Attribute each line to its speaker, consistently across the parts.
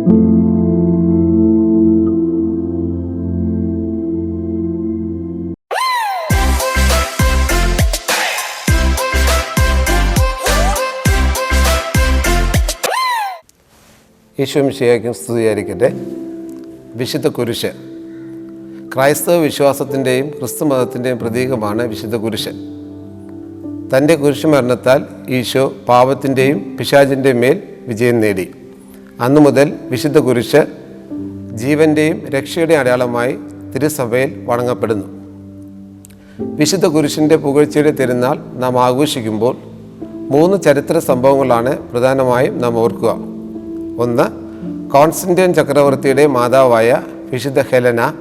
Speaker 1: ഈശോ മിശിഹായ്ക്കും സ്തുതിയായിരിക്കട്ടെ. വിശുദ്ധ കുരിശ് ക്രൈസ്തവ വിശ്വാസത്തിൻ്റെയും ക്രിസ്തു മതത്തിൻ്റെയും പ്രതീകമാണ് വിശുദ്ധ കുരിശ്. തൻ്റെ കുരിശുമരണത്താൽ ഈശോ പാപത്തിൻ്റെയും പിശാചിൻ്റെയും മേൽ വിജയം നേടി. അന്നു മുതൽ വിശുദ്ധ കുരിശ് ജീവൻ്റെയും രക്ഷയുടെയും അടയാളമായി തിരുസഭയിൽ വണങ്ങപ്പെടുന്നു. വിശുദ്ധ കുരിശിൻ്റെ പുകഴ്ചയുടെ തിരുനാൾ നാം ആഘോഷിക്കുമ്പോൾ 3 ചരിത്ര സംഭവങ്ങളാണ് പ്രധാനമായും നാം ഓർക്കുക. ഒന്ന്, കോൺസ്റ്റന്റൈൻ ചക്രവർത്തിയുടെ മാതാവായ വിശുദ്ധ ഹെലന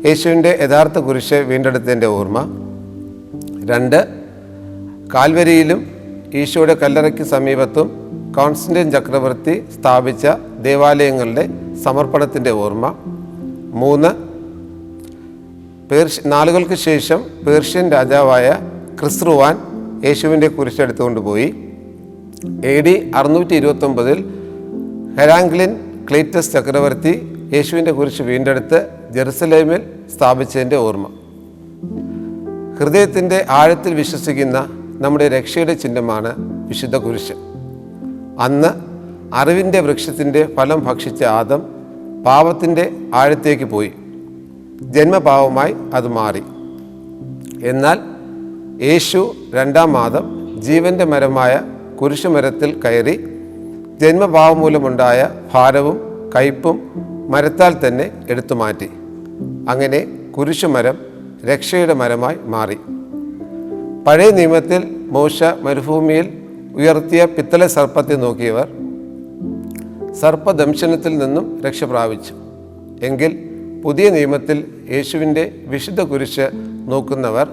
Speaker 1: യേശുവിൻ്റെ യഥാർത്ഥ കുരിശ് വീണ്ടെടുത്തതിൻ്റെ ഓർമ്മ. 2, കാൽവരിയിലും ഈശോയുടെ കല്ലറയ്ക്ക് സമീപത്തും കോൺസ്റ്റന്റൈൻ ചക്രവർത്തി സ്ഥാപിച്ച ദേവാലയങ്ങളുടെ സമർപ്പണത്തിൻ്റെ ഓർമ്മ. 3, നാളുകൾക്ക് ശേഷം പേർഷ്യൻ രാജാവായ ഖിസ്രുവാൻ യേശുവിൻ്റെ കുരിശെടുത്തുകൊണ്ടുപോയി. AD 629 ഹെരാംഗ്ലിൻ ക്ലീറ്റസ് ചക്രവർത്തി യേശുവിൻ്റെ കുരിശ് വീണ്ടെടുത്ത് ജെറുസലേമിൽ സ്ഥാപിച്ചതിൻ്റെ ഓർമ്മ. ഹൃദയത്തിൻ്റെ ആഴത്തിൽ വിശ്വസിക്കുന്ന നമ്മുടെ രക്ഷയുടെ ചിഹ്നമാണ് വിശുദ്ധ കുരിശ്. അന്ന് അറിവിൻ്റെ വൃക്ഷത്തിൻ്റെ ഫലം ഭക്ഷിച്ച ആദം പാപത്തിൻ്റെ ആഴത്തേക്ക് പോയി. ജന്മപാപമായി അത് മാറി. എന്നാൽ യേശു 2-ാം ആദം ജീവൻ്റെ മരമായ കുരിശുമരത്തിൽ കയറി ജന്മഭാവം മൂലമുണ്ടായ ഭാരവും കയ്പും മരത്താൽ തന്നെ എടുത്തു മാറ്റി. അങ്ങനെ കുരിശുമരം രക്ഷയുടെ മരമായി മാറി. പഴയ നിയമത്തിൽ മോശ മരുഭൂമിയിൽ ഉയർത്തിയ പിത്തള സർപ്പത്തെ നോക്കിയവർ സർപ്പദംശനത്തിൽ നിന്നും രക്ഷ പ്രാപിച്ചു. എങ്കിൽ പുതിയ നിയമത്തിൽ യേശുവിൻ്റെ വിശുദ്ധ കുരിശ് നോക്കുന്നവർ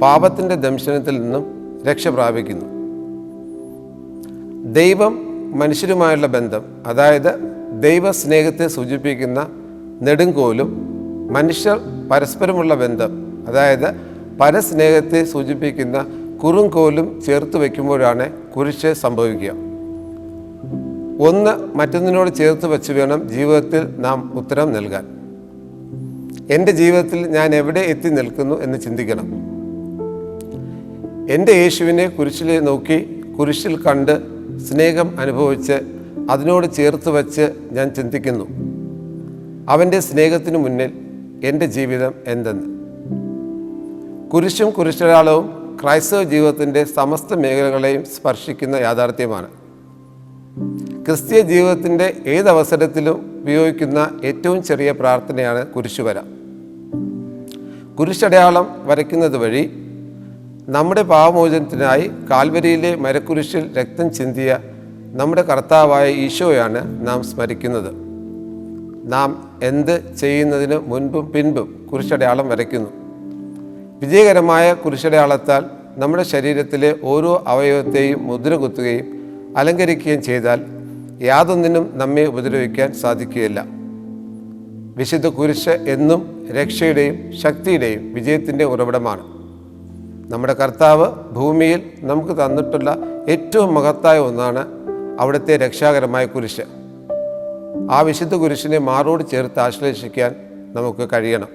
Speaker 1: പാപത്തിൻ്റെ ദംശനത്തിൽ നിന്നും രക്ഷ പ്രാപിക്കുന്നു. ദൈവം മനുഷ്യരുമായുള്ള ബന്ധം, അതായത് ദൈവസ്നേഹത്തെ സൂചിപ്പിക്കുന്ന നെടുങ്കോലും മനുഷ്യർ പരസ്പരമുള്ള ബന്ധം, അതായത് പരസ്നേഹത്തെ സൂചിപ്പിക്കുന്ന കുറുങ്കോലും ചേർത്ത് വയ്ക്കുമ്പോഴാണ് കുരിശ് സംഭവിക്കുക. ഒന്ന് മറ്റൊന്നിനോട് ചേർത്ത് വച്ച് വേണം ജീവിതത്തിൽ നാം ഉത്തരം നൽകാൻ. എൻ്റെ ജീവിതത്തിൽ ഞാൻ എവിടെ എത്തി നിൽക്കുന്നു എന്ന് ചിന്തിക്കണം. എൻ്റെ യേശുവിനെ കുരിശിൽ നോക്കി കുരിശിൽ കണ്ട് സ്നേഹം അനുഭവിച്ച് അതിനോട് ചേർത്ത് വച്ച് ഞാൻ ചിന്തിക്കുന്നു, അവൻ്റെ സ്നേഹത്തിനു മുന്നിൽ എൻ്റെ ജീവിതം എന്തെന്ന്. കുരിശും കുരിശടയാളവും ക്രൈസ്തവ ജീവിതത്തിൻ്റെ സമസ്ത മേഖലകളെയും സ്പർശിക്കുന്ന യാഥാർത്ഥ്യമാണ്. ക്രിസ്തീയ ജീവിതത്തിൻ്റെ ഏതവസരത്തിലും ഉപയോഗിക്കുന്ന ഏറ്റവും ചെറിയ പ്രാർത്ഥനയാണ് കുരിശുവര. കുരിശടയാളം വരയ്ക്കുന്നത് വഴി നമ്മുടെ പാപമോചനത്തിനായി കാൽവരിയിലെ മരക്കുരിശിൽ രക്തം ചിന്തിയ നമ്മുടെ കർത്താവായ ഈശോയാണ് നാം സ്മരിക്കുന്നത്. നാം എന്ത് ചെയ്യുന്നതിന് മുൻപും പിൻപും കുരിശടയാളം വരയ്ക്കുന്നു. വിജയകരമായ കുരിശടയാളത്താൽ നമ്മുടെ ശരീരത്തിലെ ഓരോ അവയവത്തെയും മുദ്ര കുത്തുകയും അലങ്കരിക്കുകയും ചെയ്താൽ യാതൊന്നിനും നമ്മെ ഉപദ്രവിക്കാൻ സാധിക്കുകയില്ല. വിശുദ്ധ കുരിശ് എന്നും രക്ഷയുടെയും ശക്തിയുടെയും വിജയത്തിൻ്റെ ഉറവിടമാണ്. നമ്മുടെ കർത്താവ് ഭൂമിയിൽ നമുക്ക് തന്നിട്ടുള്ള ഏറ്റവും മഹത്തായ ഒന്നാണ് അവിടുത്തെ രക്ഷാകരമായ കുരിശ്. ആ വിശുദ്ധ കുരിശിനെ മാറോട് ചേർത്ത് ആശ്ലേഷിക്കാൻ നമുക്ക് കഴിയണം.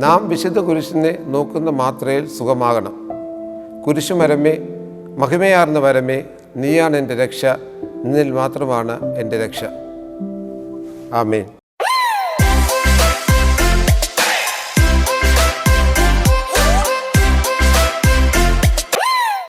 Speaker 1: നാം വിശുദ്ധ കുരിശിനെ നോക്കുന്ന മാത്രയിൽ സുഖമാകണം. കുരിശുമരമേ, മഹിമയാർന്ന വരമേ, നീയാണ് എൻ്റെ രക്ഷ, നിന്നിൽ മാത്രമാണ് എൻ്റെ രക്ഷ. ആമേൻ.